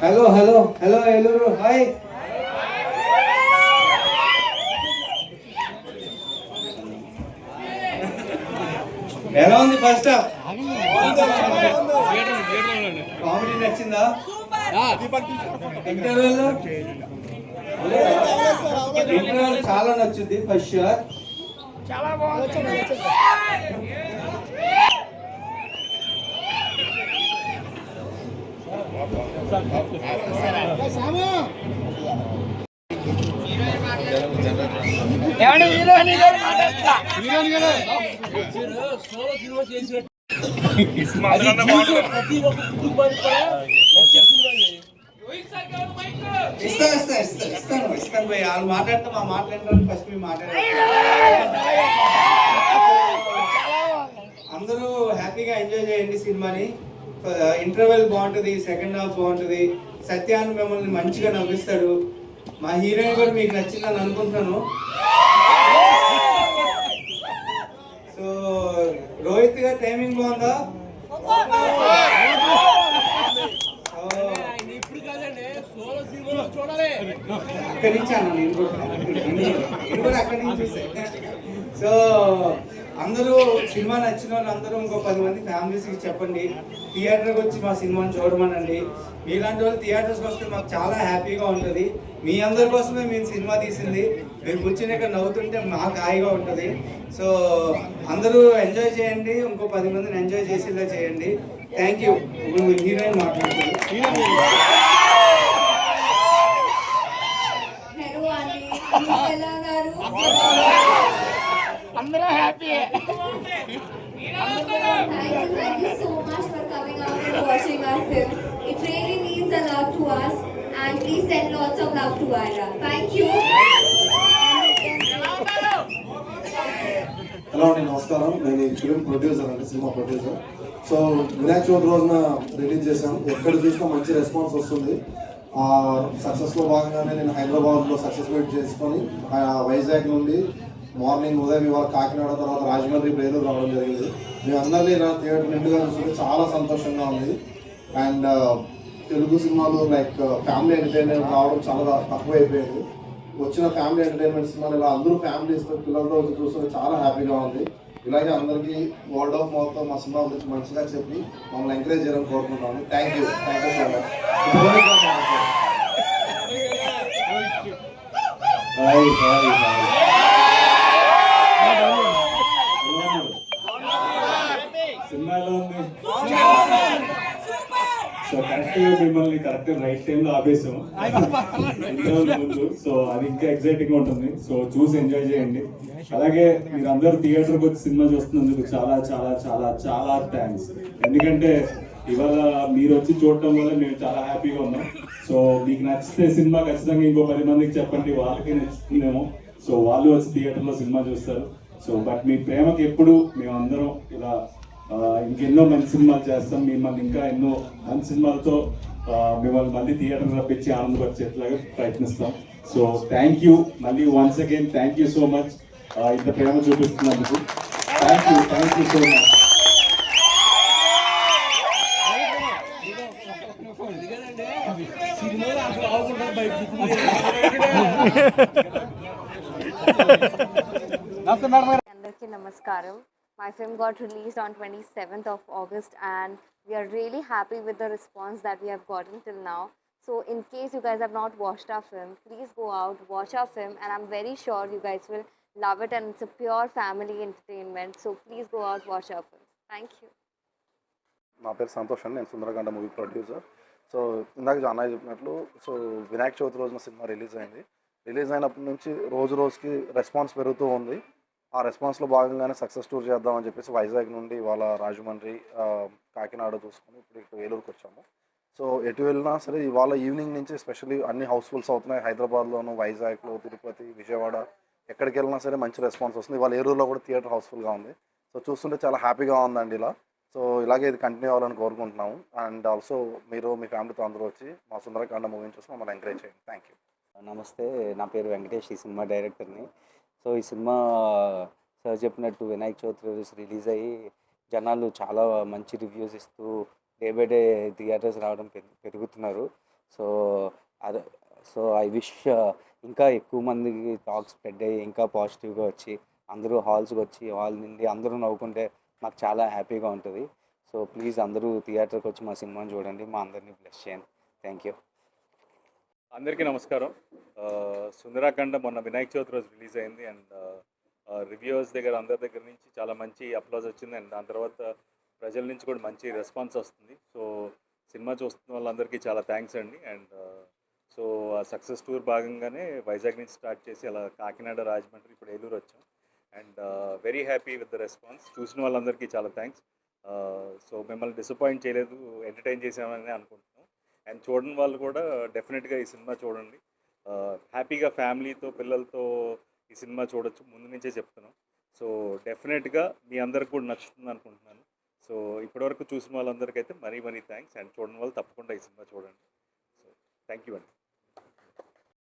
Hello hello hello Eluru hi. ఎలా ఉంది first half? Comedy నచ్చిందా? ఇంటర్వెల్ చాలా నచ్చుద్ది ఫస్ట్ షూర్. చాలా బాగుంది. ఇస్తాను పోయి వాళ్ళు మాట్లాడితే మా మాట్లాడడానికి ఫస్ట్ మీరు మాట్లాడారు. అందరూ హ్యాపీగా ఎంజాయ్ చేయండి సినిమాని. ఇంటర్వెల్ బాగుంటుంది, సెకండ్ హాఫ్ బాగుంటుంది. సత్యాన్ని మిమ్మల్ని మంచిగా నవ్విస్తాడు. మా హీరోయిన్ కూడా మీకు నచ్చిందని అనుకుంటున్నాను. సో రోహిత్ గారు టైమింగ్ బాగుందా? అక్కడి నుంచి అన్న నేను కూడా అక్కడి నుంచి చూసాను. సో అందరూ సినిమా నచ్చిన వాళ్ళు అందరూ ఇంకో 10 మంది ఫ్యామిలీస్కి చెప్పండి, థియేటర్కి వచ్చి మా సినిమాని చూడమనండి. మీలాంటి వాళ్ళు థియేటర్స్కి వస్తే మాకు చాలా హ్యాపీగా ఉంటుంది. మీ అందరి కోసమే మేము సినిమా తీసింది. మీరు కూర్చుని ఇక్కడ నవ్వుతుంటే మాకు హాయిగా ఉంటుంది. సో అందరూ ఎంజాయ్ చేయండి, ఇంకో 10 మందిని ఎంజాయ్ చేసేలా చేయండి. Thank you. ఇప్పుడు మీరు హీరోయిన్ మాట్లాడుతుంది. అందరూ happy. Thank you so much for coming out and watching our film. It really means a lot to us, and please send lots of love to Ira. Thank you. Hello అండి, నమస్కారం. నేను ఈ film producer అండి, cinema producer. So Vinayaka Chavithi రోజున release చేశాం. ఎక్కడ చూసినా మంచి రెస్పాన్స్ వస్తుంది. సక్సెస్లో భాగంగానే నేను హైదరాబాద్లో సక్సెస్ మీట్ చేసుకొని వైజాగ్ నుండి మార్నింగ్ ఉదయం ఇవాళ కాకినాడ, తర్వాత రాజమండ్రి, ఏలూరు రావడం జరిగింది. మేమందరినీ ఇలా థియేటర్ నిండుగా చూస్తుంటే చాలా సంతోషంగా ఉంది. అండ్ తెలుగు సినిమాలు లైక్ ఫ్యామిలీ ఎంటర్టైన్మెంట్ రావడం చాలా తక్కువైపోయింది. వచ్చిన ఫ్యామిలీ ఎంటర్టైన్మెంట్ సినిమాలు ఇలా అందరూ ఫ్యామిలీస్ పిల్లలతో వచ్చి చూస్తుంటే చాలా హ్యాపీగా ఉంది. ఇలాగే అందరికీ వర్డ్ ఆఫ్ మౌత్తో మా సినిమా గురించి మంచిగా చెప్పి మమ్మల్ని ఎంకరేజ్ చేయాలని కోరుకుంటున్నాను. Thank you so much. సినిమాలో ఉంది. సో కరెక్ట్గా మిమ్మల్ని కరెక్ట్ రైట్ టైంలో ఆపేసాం ముందు. సో అది ఇంకా ఎక్సైటింగ్ ఉంటుంది. సో చూసి ఎంజాయ్ చేయండి. అలాగే మీరు అందరూ థియేటర్కి వచ్చి సినిమా చూస్తున్నందుకు చాలా చాలా చాలా చాలా థ్యాంక్స్. ఎందుకంటే ఇవాళ మీరు వచ్చి చూడటం వల్ల మేము చాలా హ్యాపీగా ఉన్నాం. సో మీకు నచ్చితే సినిమా ఖచ్చితంగా ఇంకో 10 మందికి చెప్పండి, వాళ్ళకి నచ్చుతుందేమో. సో వాళ్ళు వచ్చి థియేటర్లో సినిమా చూస్తారు. సో బట్ మీ ప్రేమకి ఎప్పుడు మేమందరం ఇలా ఇంకెన్నో మంచి సినిమాలు చేస్తాం. మిమ్మల్ని ఇంకా ఎన్నో మంచి సినిమాలతో మిమ్మల్ని మళ్ళీ థియేటర్ రప్పించి ఆనందపరిచేట్లాగా ప్రయత్నిస్తాం. సో థ్యాంక్ యూ మళ్ళీ once again thank you so much ఇంత ప్రేమ చూపిస్తున్నందుకు థ్యాంక్ యూ సో మచ్. అందరికీ నమస్కారం. My film got released on 27th of August and we are really happy with the response that we have gotten till now. So in case you guys have not watched our film, please go out, watch our film, and I'm very sure you guys will love it, and it's a pure family entertainment. So please go out, watch our film. Thank you. నా పేరు సంతోష్ అండి, నేను Sundarakanda movie producer. So ఇందాక అన్నయ్య చెప్పినట్లు so Vinayaka Chavithi రోజున cinema release అయింది. Release అయినప్పటి నుంచి రోజు రోజుకి రెస్పాన్స్ పెరుగుతూ ఉంది. ఆ రెస్పాన్స్లో భాగంగానే సక్సెస్ టూర్ చేద్దామని చెప్పేసి వైజాగ్ నుండి ఇవాళ రాజమండ్రి, కాకినాడ చూసుకొని ఇప్పుడు ఏలూరుకి వచ్చాము. సో ఎటు వెళ్ళినా సరే ఇవాళ ఈవినింగ్ నుంచి ఎస్పెషల్లీ అన్ని హౌస్ఫుల్స్ అవుతున్నాయి. హైదరాబాద్లోను, వైజాగ్లో, తిరుపతి, విజయవాడ ఎక్కడికి వెళ్ళినా సరే మంచి రెస్పాన్స్ వస్తుంది. ఇవాళ ఏలూరులో కూడా థియేటర్ హౌస్ఫుల్గా ఉంది. సో చూస్తుంటే చాలా హ్యాపీగా ఉందండి ఇలా. సో ఇలాగే ఇది కంటిన్యూ అవ్వాలని కోరుకుంటున్నాము. అండ్ ఆల్సో మీరు మీ ఫ్యామిలీతో అందరూ వచ్చి మా సుందరకాండ మూవీని చూసి మమ్మల్ని ఎంకరేజ్ చేయండి. Thank you. నమస్తే, నా పేరు వెంకటేష్, ఈ సినిమా డైరెక్టర్ని. సో ఈ సినిమా సార్ చెప్పినట్టు వినాయక చవితి రోజు రిలీజ్ అయ్యి జనాలు చాలా మంచి రివ్యూస్ ఇస్తూ డే బై డే థియేటర్స్ రావడం పెరుగుతున్నారు. సో అదే సో ఐ విష్ ఇంకా ఎక్కువ మందికి టాక్ స్ప్రెడ్ అయ్యి ఇంకా పాజిటివ్గా వచ్చి అందరూ హాల్స్కి వచ్చి హాల్ నుండి అందరూ నవ్వుకుంటే మాకు చాలా హ్యాపీగా ఉంటుంది. సో ప్లీజ్ అందరూ థియేటర్కి వచ్చి మా సినిమాని చూడండి, మా అందరినీ బ్లెస్ చేయండి. Thank you. అందరికీ నమస్కారం. సుందరాఖండ మొన్న వినాయక చవితి రోజు రిలీజ్ అయింది అండ్ రివ్యూవర్స్ దగ్గర అందరి దగ్గర నుంచి చాలా మంచి అప్లాజ్ వచ్చింది అండ్ దాని తర్వాత ప్రజల నుంచి కూడా మంచి రెస్పాన్స్ వస్తుంది. సో సినిమా చూస్తున్న వాళ్ళందరికీ చాలా థ్యాంక్స్ అండి. అండ్ సో ఆ సక్సెస్ టూర్ భాగంగానే వైజాగ్ నుంచి స్టార్ట్ చేసి అలా కాకినాడ, రాజమండ్రి, ఇప్పుడు ఏలూరు వచ్చాం. And very happy with the response. చూసిన వాళ్ళందరికీ చాలా థ్యాంక్స్. సో మిమ్మల్ని డిసప్పాయింట్ చేయలేదు, ఎంటర్టైన్ చేసామని అనుకుంటున్నాం. అండ్ చూడని వాళ్ళు కూడా డెఫినెట్గా ఈ సినిమా చూడండి. హ్యాపీగా ఫ్యామిలీతో, పిల్లలతో ఈ సినిమా చూడొచ్చు, ముందు నుంచే చెప్తున్నాం. సో డెఫినెట్గా మీ అందరికి కూడా నచ్చుతుంది అనుకుంటున్నాను. సో ఇప్పటివరకు చూసిన వాళ్ళందరికీ అయితే మరీ థ్యాంక్స్. అండ్ చూడని వాళ్ళు తప్పకుండా ఈ సినిమా చూడండి. సో థ్యాంక్ యూ అండి.